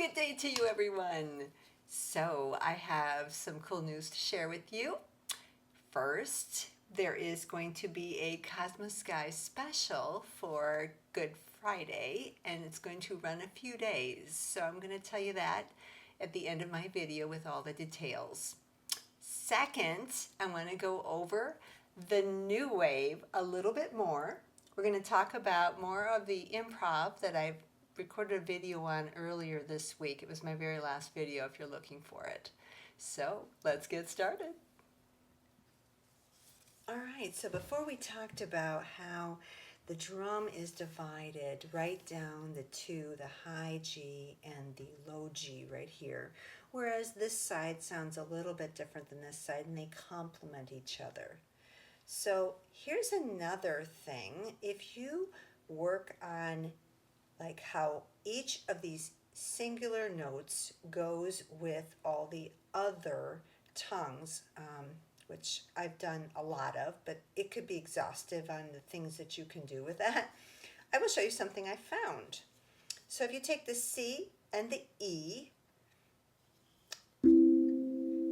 Good day to you, everyone. So I have some cool news to share with you. First, there is going to be a Kosmosky Special for Good Friday, and it's going to run a few days. So I'm going to tell you that at the end of my video with all the details. Second, I want to go over the new wave a little bit more. We're going to talk about more of the improv that I've recorded a video on earlier this week. It was my very last video if you're looking for it. So let's get started. All right, so before we talked about how the drum is divided right down the two, the high G and the low G right here, whereas this side sounds a little bit different than this side and they complement each other. So here's another thing. If you work on like how each of these singular notes goes with all the other tongues, which I've done a lot of, but it could be exhaustive on the things that you can do with that. I will show you something I found. So if you take the C and the E,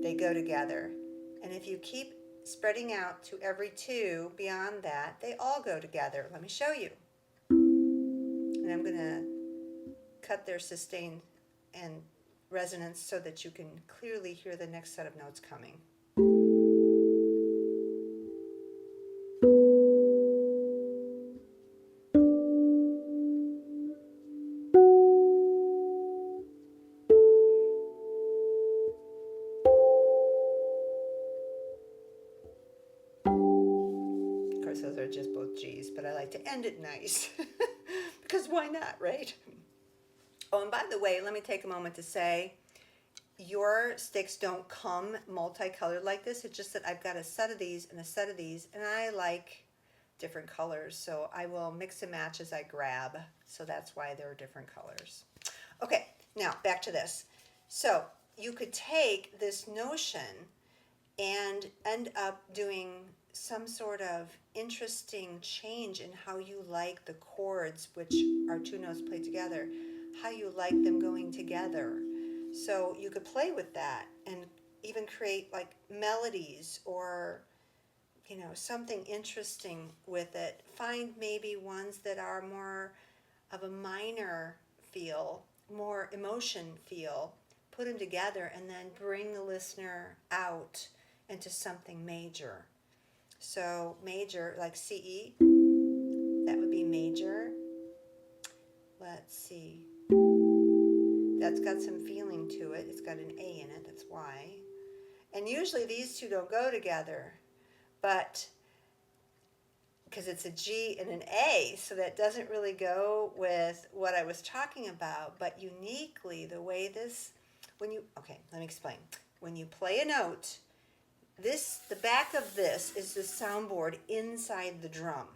they go together. And if you keep spreading out to every two beyond that, they all go together. Let me show you. And I'm going to cut their sustain and resonance so that you can clearly hear the next set of notes coming. Of course, those are just both G's, but I like to end it nice. Because why not, right? Oh, and by the way, let me take a moment to say, your sticks don't come multicolored like this. It's just that I've got a set of these and a set of these, and I like different colors, so I will mix and match as I grab. So that's why there are different colors. Okay, now back to this. So you could take this notion and end up doing some sort of interesting change in how you like the chords, which are two notes played together, how you like them going together. So you could play with that and even create like melodies or, you know, something interesting with it. Find maybe ones that are more of a minor feel, more emotion feel, put them together and then bring the listener out into something major. So major, like CE, that would be major. Let's see. That's got some feeling to it. It's got an A in it, that's why. And usually these two don't go together, but because it's a G and an A, so that doesn't really go with what I was talking about. But uniquely, the way this, okay, let me explain. When you play a note, the back of this is the soundboard inside the drum.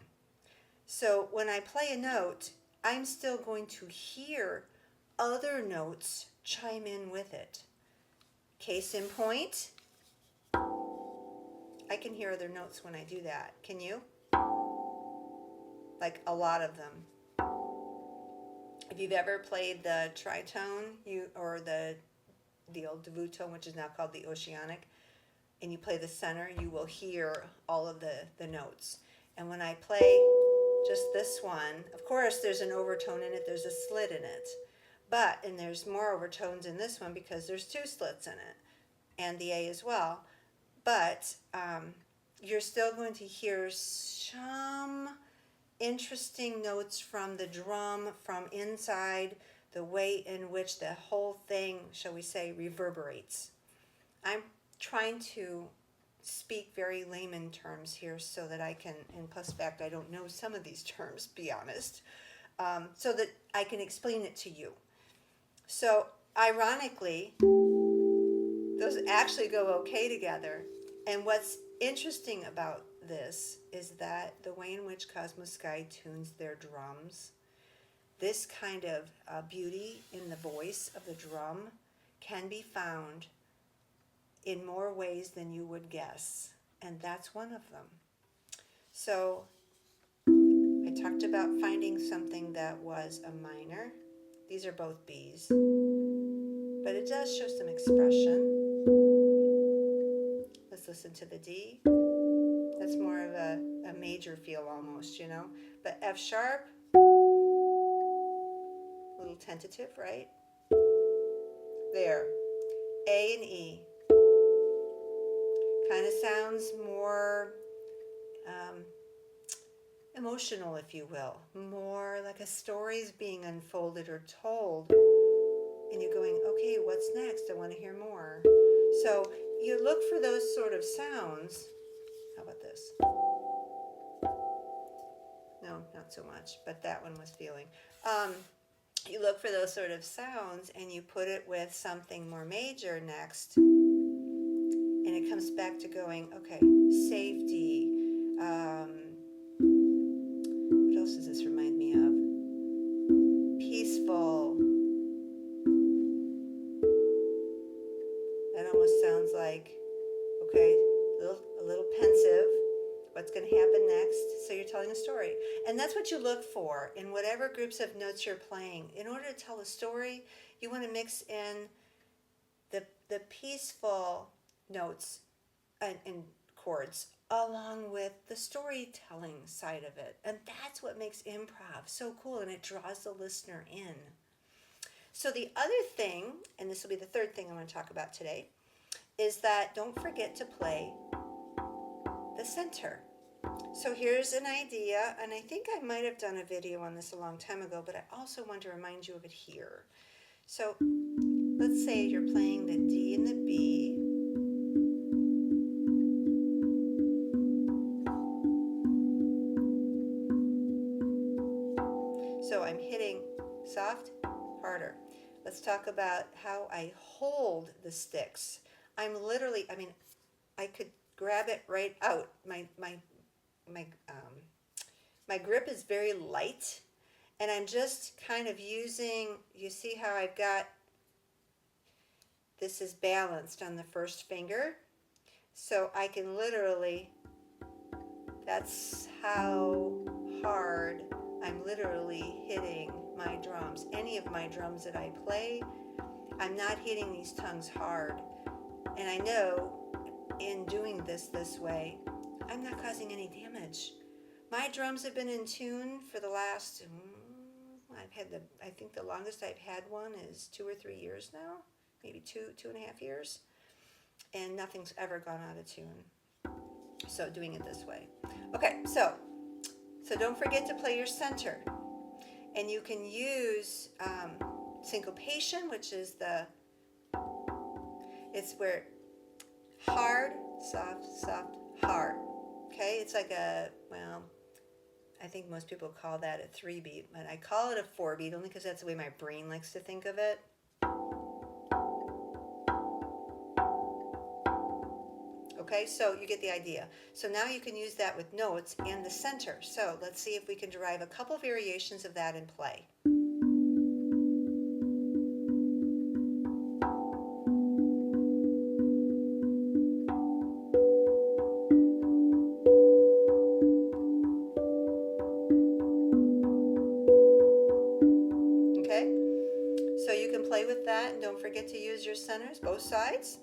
So when I play a note, I'm still going to hear other notes chime in with it. Case in point, I can hear other notes when I do that. Can you? Like a lot of them. If you've ever played the tritone, or the old duotone, which is now called the oceanic, and you play the center, you will hear all of the notes. And when I play just this one, of course there's an overtone in it, there's a slit in it. And there's more overtones in this one because there's two slits in it, and the A as well. But you're still going to hear some interesting notes from the drum, from inside, the way in which the whole thing, shall we say, reverberates. I'm trying to speak very layman terms here so that I can, and plus fact I don't know some of these terms, be honest, so that I can explain it to you. So ironically, those actually go okay together. And what's interesting about this is that the way in which Kosmosky tunes their drums, this kind of beauty in the voice of the drum can be found in more ways than you would guess, and that's one of them. So I talked about finding something that was a minor. These are both B's. but it does show some expression. Let's listen to the D. That's more of a major feel almost, you know. But F sharp, a little tentative, right? There. A and E. Kind of sounds more emotional, if you will. More like a story's being unfolded or told. And you're going, okay, what's next? I want to hear more. So you look for those sort of sounds. How about this? No, not so much, but that one was feeling. You look for those sort of sounds and you put it with something more major next. And it comes back to going, okay, safety. What else does this remind me of? Peaceful. That almost sounds like, okay, a little pensive. What's going to happen next? So you're telling a story. And that's what you look for in whatever groups of notes you're playing. In order to tell a story, you want to mix in the peaceful notes and chords along with the storytelling side of it. And that's what makes improv so cool, and it draws the listener in. So the other thing, and this will be the third thing I want to talk about today, is that don't forget to play the center. So here's an idea, and I think I might have done a video on this a long time ago, but I also want to remind you of it here. So let's say you're playing the D and the B. So I'm hitting soft, harder. Let's talk about how I hold the sticks. I'm literally, I could grab it right out. My grip is very light, and I'm just kind of using, you see how I've got, this is balanced on the first finger. So I can literally, that's how hard I'm literally hitting my drums. Any of my drums that I play, I'm not hitting these tongues hard. And I know in doing this way, I'm not causing any damage. My drums have been in tune for the last, I think the longest I've had one is 2 or 3 years now, maybe 2.5 years. And nothing's ever gone out of tune. So doing it this way. Okay, so don't forget to play your center. And you can use syncopation, which is it's where hard, soft, soft, hard. Okay, it's like I think most people call that a 3-beat, but I call it a 4-beat only because that's the way my brain likes to think of it. Okay, so you get the idea. So now you can use that with notes and the center. So let's see if we can derive a couple variations of that in play. Okay, so you can play with that, and don't forget to use your centers, both sides.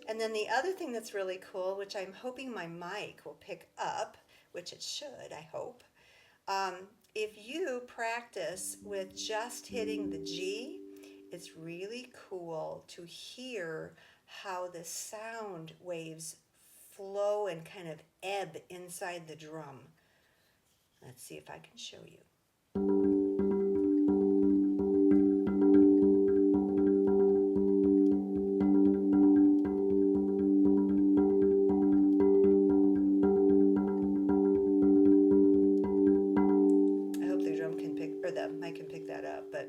And then the other thing that's really cool, which I'm hoping my mic will pick up, which it should, I hope, if you practice with just hitting the G, it's really cool to hear how the sound waves flow and kind of ebb inside the drum. Let's see if I can show you. I can pick that up, but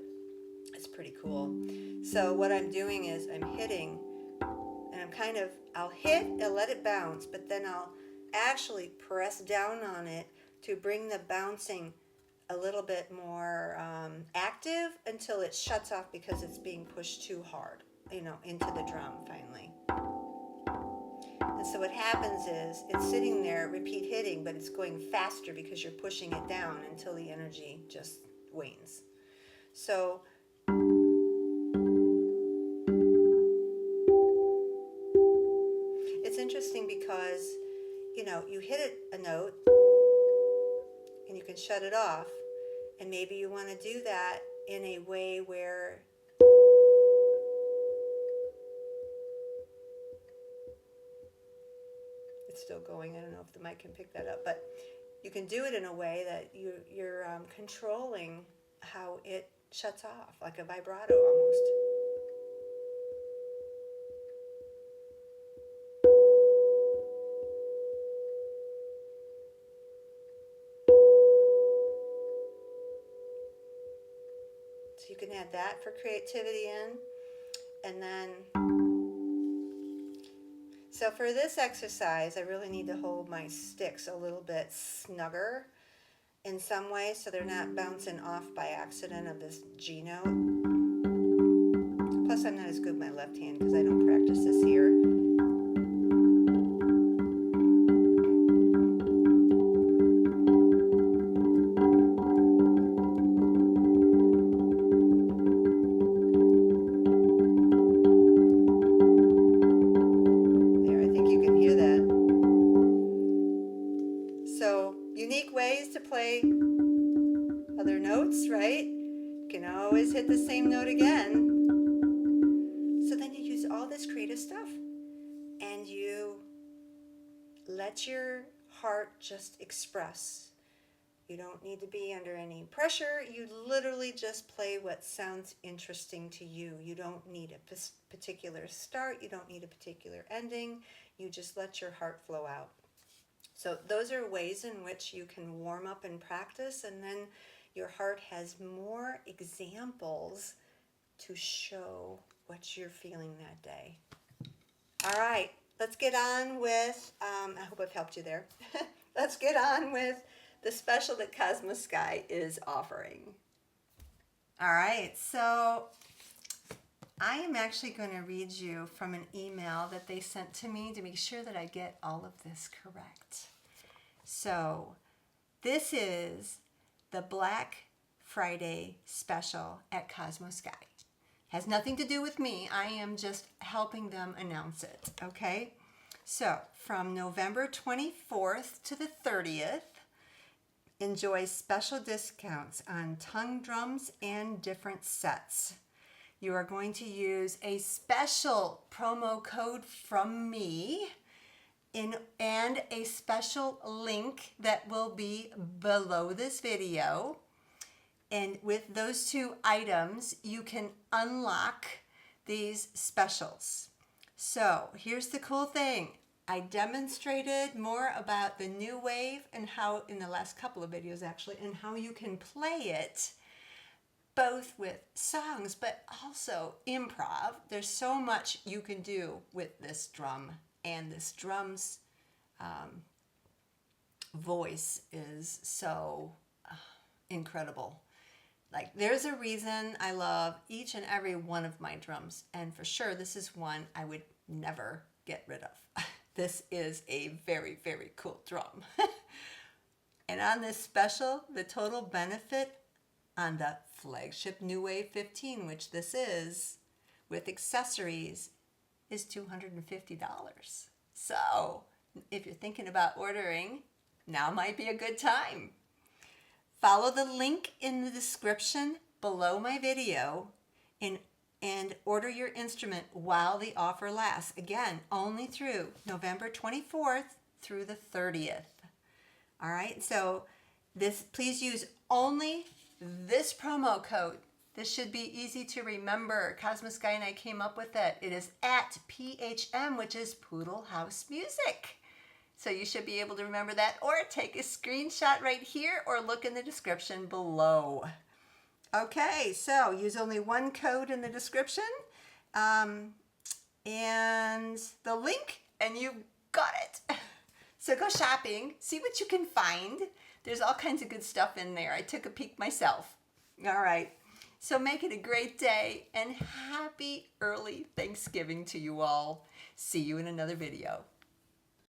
it's pretty cool. So what I'm doing is I'm hitting, and I'll hit and let it bounce, but then I'll actually press down on it to bring the bouncing a little bit more active until it shuts off because it's being pushed too hard, into the drum finally. And so what happens is it's sitting there, repeat hitting, but it's going faster because you're pushing it down until the energy just wanes. So note. You hit a note and you can shut it off. And maybe you want to do that in a way where it's still going. I don't know if the mic can pick that up, but you can do it in a way that you're controlling how it shuts off, like a vibrato almost. So you can add that for creativity in. And then, so for this exercise, I really need to hold my sticks a little bit snugger in some way so they're not bouncing off by accident of this G note. Plus, I'm not as good with my left hand because I don't practice this here. There, I think you can hear that. So, unique ways to play other notes, right? You can always hit the same note again. So then you use all this creative stuff and you let your heart just express. You don't need to be under any pressure. You literally just play what sounds interesting to you. You don't need a particular start. You don't need a particular ending. You just let your heart flow out. So those are ways in which you can warm up and practice, and then your heart has more examples to show what you're feeling that day. All right, let's get on with, I hope I've helped you there. Let's get on with the special that Kosmosky is offering. All right, so I am actually going to read you from an email that they sent to me to make sure that I get all of this correct. So this is the Black Friday Special at Kosmosky. Has nothing to do with me. I am just helping them announce it, okay? So from November 24th to the 30th, enjoy special discounts on tongue drums and different sets. You are going to use a special promo code from me and a special link that will be below this video. And with those two items, you can unlock these specials. So here's the cool thing. I demonstrated more about the new wave and how, in the last couple of videos actually, and how you can play it both with songs but also improv. There's so much you can do with this drum, and this drum's voice is so incredible. Like, there's a reason I love each and every one of my drums, and for sure this is one I would never get rid of. This is a very, very cool drum. And on this special, the total benefit on the flagship New Wave 15, which this is, with accessories, is $250. So if you're thinking about ordering, now might be a good time. Follow the link in the description below my video and order your instrument while the offer lasts. Again, only through November 24th through the 30th. All right, so please use only this promo code. This should be easy to remember. Kosmosky and I came up with it. It is at PHM, which is Poodle House Music. So you should be able to remember that, or take a screenshot right here or look in the description below. Okay, so use only one code in the description and the link, and you got it. So go shopping, see what you can find. There's all kinds of good stuff in there. I took a peek myself. All right, so make it a great day, and happy early Thanksgiving to you all. See you in another video.